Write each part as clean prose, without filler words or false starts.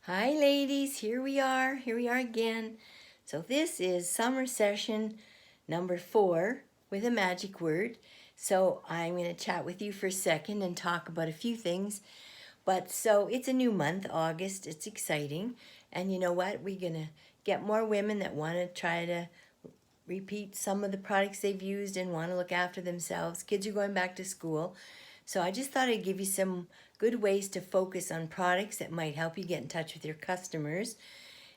Hi ladies, here we are again. So this is summer session number 4 with a magic word. So I'm going to chat with you for a second and talk about a few things. But so it's a new month, August, it's exciting. And you know what? We're going to get more women that want to try to repeat some of the products they've used and want to look after themselves. Kids are going back to school. So I just thought I'd give you some good ways to focus on products that might help you get in touch with your customers.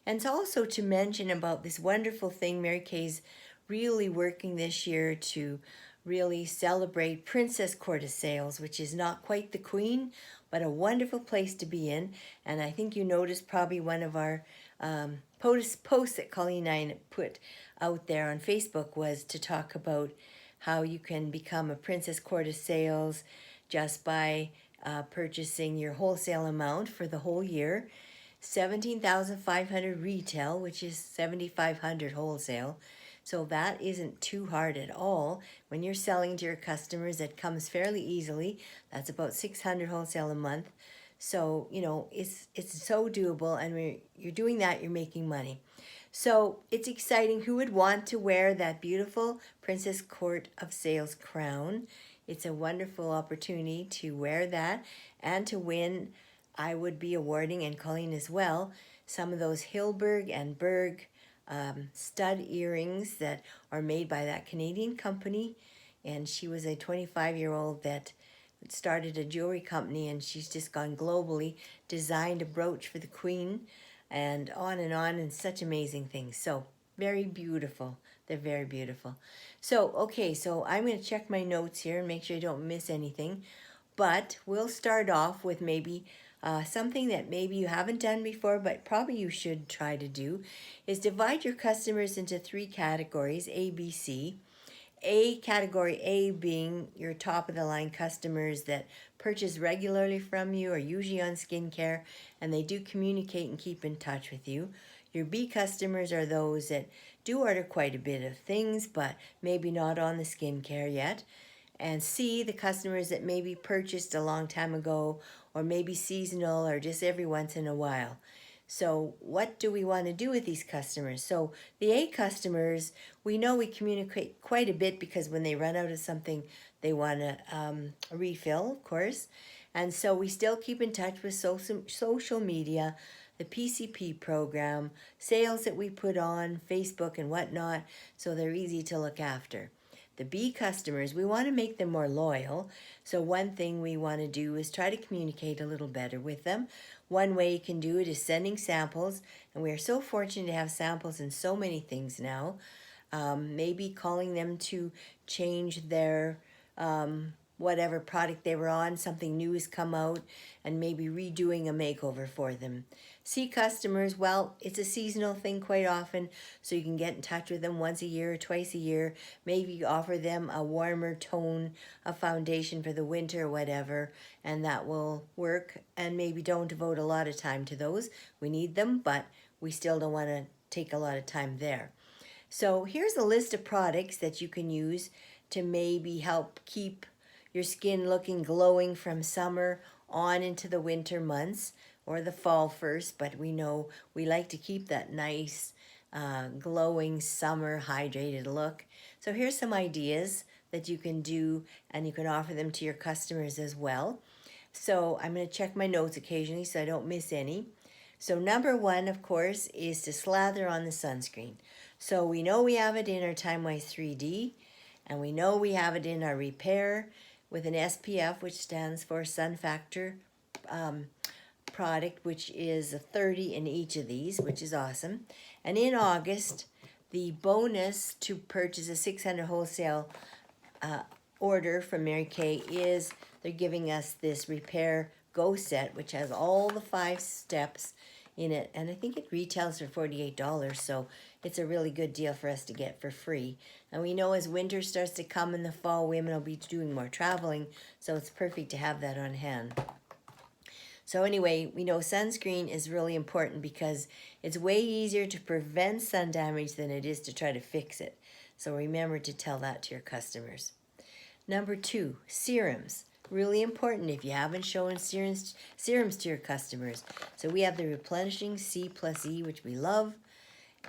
And it's also to mention about this wonderful thing Mary Kay's really working this year to really celebrate Princess Court of Sales, which is not quite the Queen, but a wonderful place to be in. And I think you noticed probably one of our posts that Colleen and I put out there on Facebook was to talk about how you can become a Princess Court of Sales just by purchasing your wholesale amount for the whole year. 17,500 retail, which is 7,500 wholesale. So that isn't too hard at all. When you're selling to your customers, it comes fairly easily. That's about 600 wholesale a month. So, you know, it's so doable, and when you're doing that, you're making money. So it's exciting. Who would want to wear that beautiful Princess Court of Sales crown? It's a wonderful opportunity to wear that and to win. I would be awarding, and Colleen as well, some of those Hilberg and Berg stud earrings that are made by that Canadian company. And she was a 25-year-old that started a jewelry company, and she's just gone globally, designed a brooch for the Queen, and on, and such amazing things. So very beautiful. They're very beautiful. So, okay, so I'm going to check my notes here and make sure I don't miss anything. But we'll start off with maybe something that maybe you haven't done before, but probably you should try to do, is divide your customers into 3 categories, A, B, C. Category A being your top of the line customers that purchase regularly from you, are usually on skincare, and they do communicate and keep in touch with you. Your B customers are those that do order quite a bit of things, but maybe not on the skincare yet. And C, the customers that maybe purchased a long time ago, or maybe seasonal, or just every once in a while. So what do we want to do with these customers? So the A customers, we know we communicate quite a bit, because when they run out of something, they want to refill, of course. And so we still keep in touch with social media, the PCP program, sales that we put on Facebook and whatnot, so they're easy to look after. The B customers, we want to make them more loyal. So one thing we want to do is try to communicate a little better with them. One way you can do it is sending samples, and we are so fortunate to have samples in so many things now. Maybe calling them to change their whatever product they were on, something new has come out, and maybe redoing a makeover for them. C customers, well, it's a seasonal thing quite often, so you can get in touch with them once a year or twice a year. Maybe offer them a warmer tone of foundation for the winter or whatever, and that will work. And maybe don't devote a lot of time to those. We need them, but we still don't want to take a lot of time there. So here's a list of products that you can use to maybe help keep your skin looking glowing from summer on into the winter months, or the fall first, but we know we like to keep that nice glowing summer hydrated look. So here's some ideas that you can do, and you can offer them to your customers as well. So I'm going to check my notes occasionally so I don't miss any. So number 1, of course, is to slather on the sunscreen. So we know we have it in our TimeWise 3D, and we know we have it in our Repair with an SPF, which stands for Sun Factor product, which is a 30 in each of these, which is awesome. And in August, the bonus to purchase a 600 wholesale order from Mary Kay is they're giving us this Repair Go set, which has all the 5 steps in it, and I think it retails for $48, so it's a really good deal for us to get for free. And we know as winter starts to come in the fall, women will be doing more traveling, so it's perfect to have that on hand. So anyway, we know sunscreen is really important because it's way easier to prevent sun damage than it is to try to fix it. So remember to tell that to your customers. Number 2, serums. Really important if you haven't shown serums to your customers. So we have the replenishing C+E, which we love,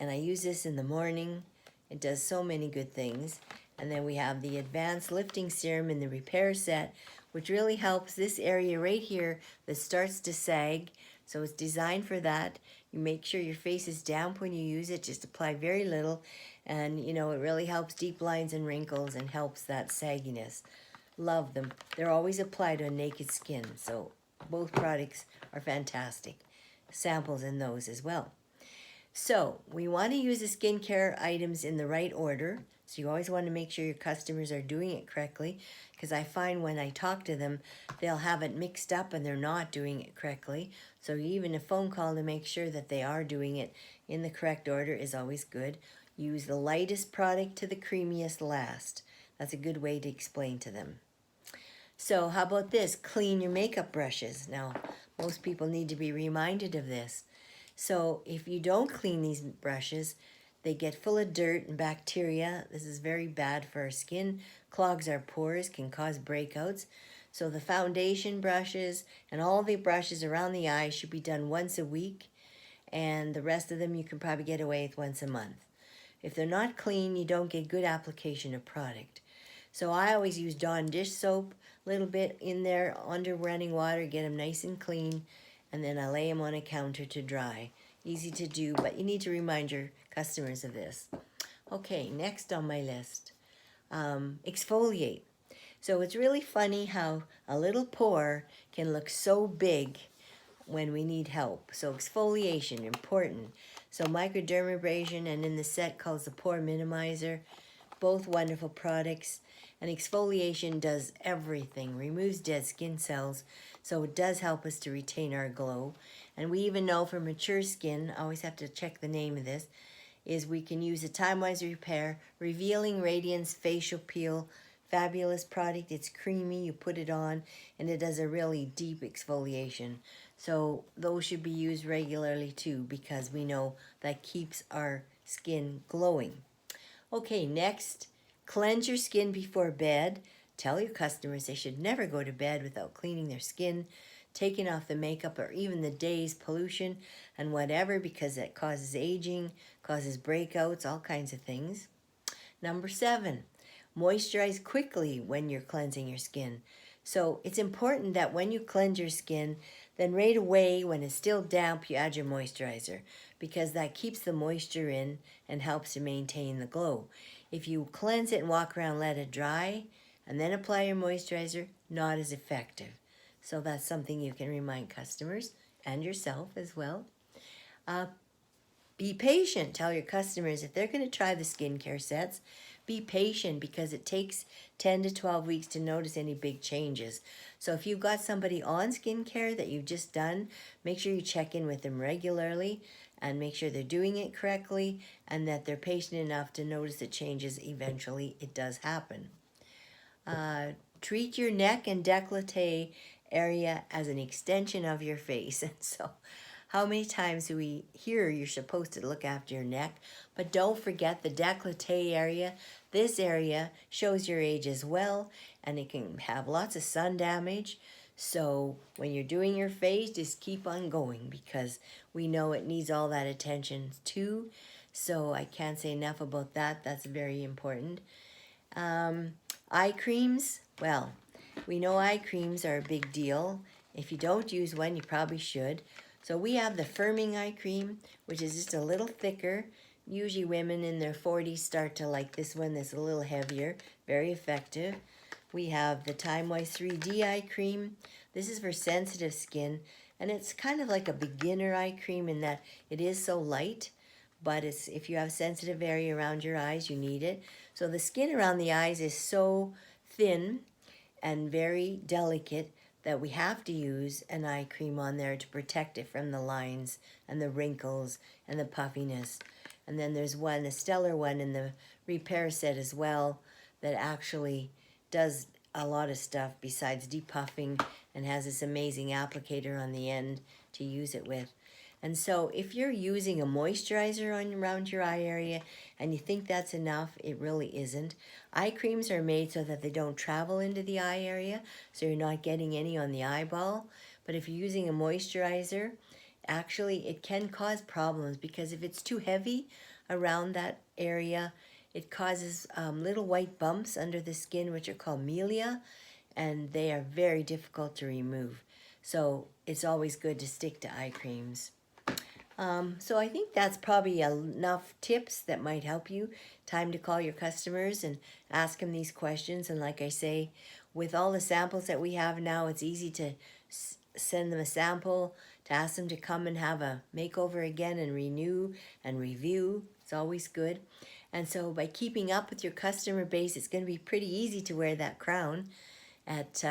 and I use this in the morning. It does so many good things. And then we have the advanced lifting serum in the repair set, which really helps this area right here that starts to sag. So it's designed for that. You make sure your face is damp when you use it, just apply very little, and you know, it really helps deep lines and wrinkles and helps that sagginess. Love them. They're always applied on naked skin, so both products are fantastic. Samples in those as well. So we want to use the skincare items in the right order. So you always want to make sure your customers are doing it correctly, because I find when I talk to them, they'll have it mixed up and they're not doing it correctly. So even a phone call to make sure that they are doing it in the correct order is always good. Use the lightest product to the creamiest last. That's a good way to explain to them. So how about this? Clean your makeup brushes. Now, most people need to be reminded of this. So if you don't clean these brushes, they get full of dirt and bacteria. This is very bad for our skin, clogs our pores, can cause breakouts. So the foundation brushes and all the brushes around the eyes should be done once a week, and the rest of them you can probably get away with once a month. If they're not clean, you don't get good application of product. So I always use Dawn dish soap, a little bit in there under running water, get them nice and clean, and then I lay them on a counter to dry. Easy to do, but you need to remind your customers of this. Okay, next on my list, exfoliate. So it's really funny how a little pore can look so big when we need help. So exfoliation, important. So microdermabrasion, and in the set calls the Pore Minimizer, both wonderful products. And exfoliation does everything, removes dead skin cells, so it does help us to retain our glow. And we even know for mature skin, I always have to check the name of this, is we can use a Time-Wise Repair Revealing Radiance Facial Peel. Fabulous product. It's creamy, you put it on, and it does a really deep exfoliation. So those should be used regularly too, because we know that keeps our skin glowing. Okay, next, cleanse your skin before bed. Tell your customers they should never go to bed without cleaning their skin, taking off the makeup or even the day's pollution and whatever, because it causes aging, causes breakouts, all kinds of things. Number 7, moisturize quickly when you're cleansing your skin. So it's important that when you cleanse your skin, then right away when it's still damp, you add your moisturizer, because that keeps the moisture in and helps to maintain the glow. If you cleanse it and walk around, let it dry, and then apply your moisturizer, not as effective. So that's something you can remind customers and yourself as well. Be patient. Tell your customers if they're going to try the skincare sets, be patient, because it takes 10 to 12 weeks to notice any big changes. So if you've got somebody on skincare that you've just done, make sure you check in with them regularly and make sure they're doing it correctly and that they're patient enough to notice the changes. Eventually it does happen. Treat your neck and décolleté area as an extension of your face. And so how many times do we hear you're supposed to look after your neck? But don't forget the décolleté area. This area shows your age as well, and it can have lots of sun damage. So when you're doing your face, just keep on going, because we know it needs all that attention too. So I can't say enough about that. That's very important. Eye creams, well, we know eye creams are a big deal. If you don't use one, you probably should. So we have the firming eye cream, which is just a little thicker. Usually women in their 40s start to like this one that's a little heavier, very effective. We have the Time-Wise 3D eye cream. This is for sensitive skin, and it's kind of like a beginner eye cream in that it is so light, but it's, if you have sensitive area around your eyes, you need it. So the skin around the eyes is so thin and very delicate that we have to use an eye cream on there to protect it from the lines and the wrinkles and the puffiness. And then there's one, a stellar one in the repair set as well, that actually does a lot of stuff besides depuffing and has this amazing applicator on the end to use it with. And so if you're using a moisturizer on around your eye area and you think that's enough, it really isn't. Eye creams are made so that they don't travel into the eye area, so you're not getting any on the eyeball. But if you're using a moisturizer, actually it can cause problems, because if it's too heavy around that area, it causes little white bumps under the skin, which are called melia, and they are very difficult to remove. So it's always good to stick to eye creams. So I think that's probably enough tips that might help you. Time to call your customers and ask them these questions. And like I say, with all the samples that we have now, it's easy to send them a sample, to ask them to come and have a makeover again and renew and review. It's always good. And so by keeping up with your customer base, it's going to be pretty easy to wear that crown at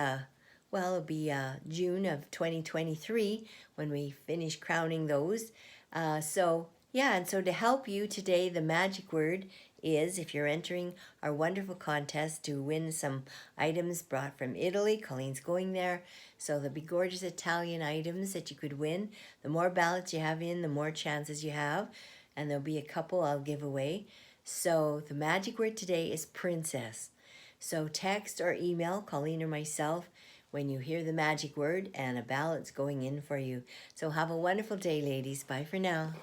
well, it'll be June of 2023 when we finish crowning those. Yeah, and so to help you today, the magic word is, if you're entering our wonderful contest to win some items brought from Italy, Colleen's going there, so there'll be gorgeous Italian items that you could win. The more ballots you have in, the more chances you have, and there'll be a couple I'll give away. So the magic word today is princess. So text or email Colleen or myself when you hear the magic word, and a ballot's going in for you. So have a wonderful day, ladies. Bye for now.